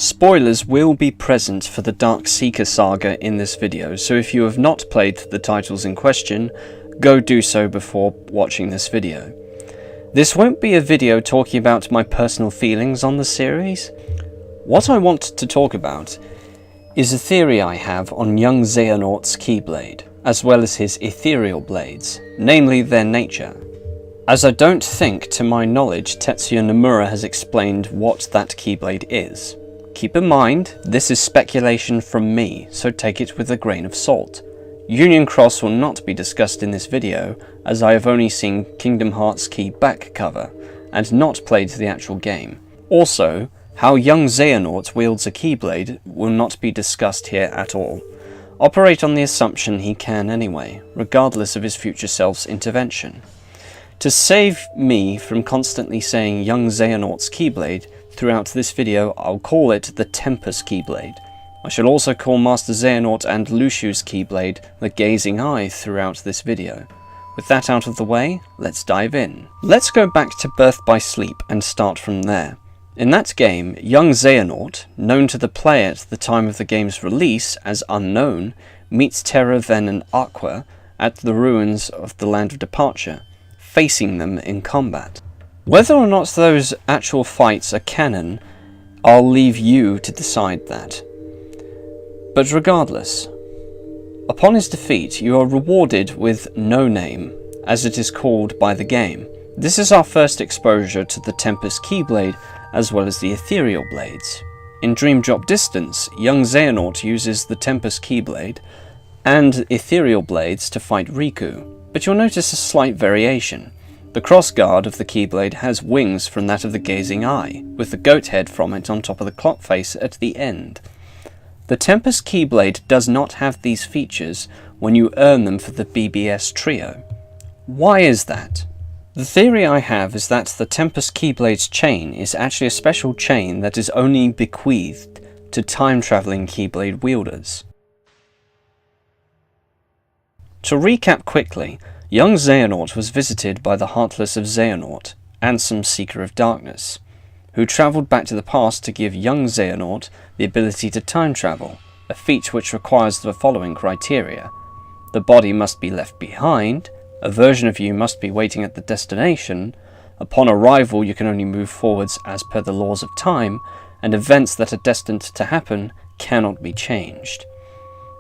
Spoilers will be present for the Dark Seeker saga in this video, so if you have not played the titles in question, go do so before watching this video. This won't be a video talking about my personal feelings on the series. What I want to talk about is a theory I have on young Xehanort's Keyblade, as well as his ethereal blades, namely their nature. As I don't think, to my knowledge, Tetsuya Nomura has explained what that Keyblade is. Keep in mind, this is speculation from me, so take it with a grain of salt. Union Cross will not be discussed in this video, as I have only seen Kingdom Hearts Key back cover, and not played the actual game. Also, how young Xehanort wields a Keyblade will not be discussed here at all. Operate on the assumption he can anyway, regardless of his future self's intervention. To save me from constantly saying young Xehanort's Keyblade, throughout this video I'll call it the Tempus Keyblade. I shall also call Master Xehanort and Luciu's Keyblade the Gazing Eye throughout this video. With that out of the way, let's dive in. Let's go back to Birth by Sleep and start from there. In that game, young Xehanort, known to the player at the time of the game's release as Unknown, meets Terra, Ven and Aqua at the ruins of the Land of Departure, facing them in combat. Whether or not those actual fights are canon, I'll leave you to decide that. But regardless, upon his defeat you are rewarded with No Name, as it is called by the game. This is our first exposure to the Tempus Keyblade as well as the ethereal blades. In Dream Drop Distance, young Xehanort uses the Tempus Keyblade and ethereal blades to fight Riku, but you'll notice a slight variation. The crossguard of the Keyblade has wings from that of the Gazing Eye, with the goat head from it on top of the clock face at the end. The Tempus Keyblade does not have these features when you earn them for the BBS trio. Why is that? The theory I have is that the Tempus Keyblade's chain is actually a special chain that is only bequeathed to time-travelling Keyblade wielders. To recap quickly, young Xehanort was visited by the Heartless of Xehanort, Ansem Seeker of Darkness, who travelled back to the past to give young Xehanort the ability to time travel, a feat which requires the following criteria. The body must be left behind, a version of you must be waiting at the destination, upon arrival you can only move forwards as per the laws of time, and events that are destined to happen cannot be changed.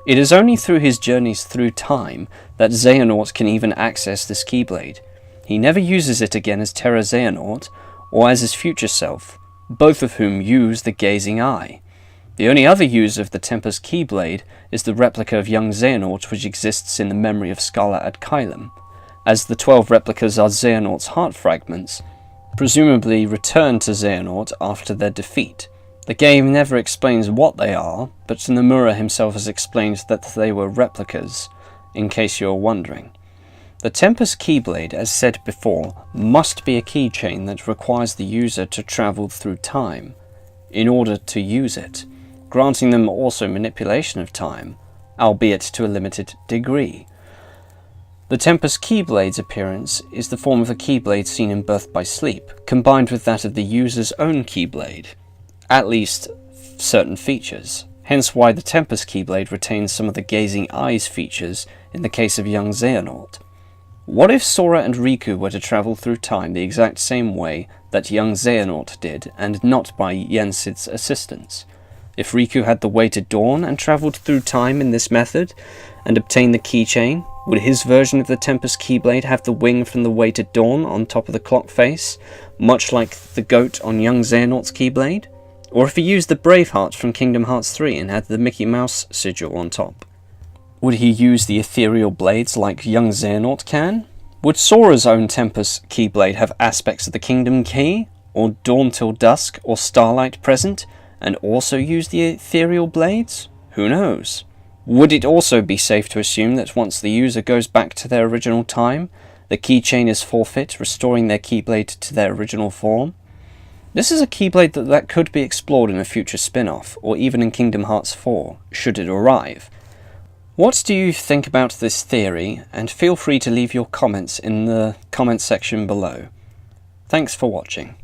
It is only through his journeys through time that Xehanort can even access this Keyblade. He never uses it again as Terra Xehanort, or as his future self, both of whom use the Gazing Eye. The only other use of the Tempus Keyblade is the replica of young Xehanort which exists in the memory of Scala ad Caelum, as the 12 replicas are Xehanort's heart fragments, presumably returned to Xehanort after their defeat. The game never explains what they are, but Nomura himself has explained that they were replicas, in case you're wondering. The Tempus Keyblade, as said before, must be a keychain that requires the user to travel through time in order to use it, granting them also manipulation of time, albeit to a limited degree. The Tempus Keyblade's appearance is the form of a Keyblade seen in Birth by Sleep, combined with that of the user's own Keyblade. At least certain features, hence why the Tempus Keyblade retains some of the Gazing Eye's features in the case of young Xehanort. What if Sora and Riku were to travel through time the exact same way that young Xehanort did, and not by Yensid's assistance? If Riku had the Way to Dawn and travelled through time in this method, and obtained the keychain, would his version of the Tempus Keyblade have the wing from the Way to Dawn on top of the clock face, much like the goat on young Xehanort's Keyblade? Or if he used the Braveheart from Kingdom Hearts 3 and had the Mickey Mouse sigil on top? Would he use the ethereal blades like young Xehanort can? Would Sora's own Tempus Keyblade have aspects of the Kingdom Key, or Dawn Till Dusk, or Starlight present, and also use the ethereal blades? Who knows? Would it also be safe to assume that once the user goes back to their original time, the keychain is forfeit, restoring their Keyblade to their original form? This is a Keyblade that could be explored in a future spin-off, or even in Kingdom Hearts 4, should it arrive. What do you think about this theory, and feel free to leave your comments in the comment section below. Thanks for watching.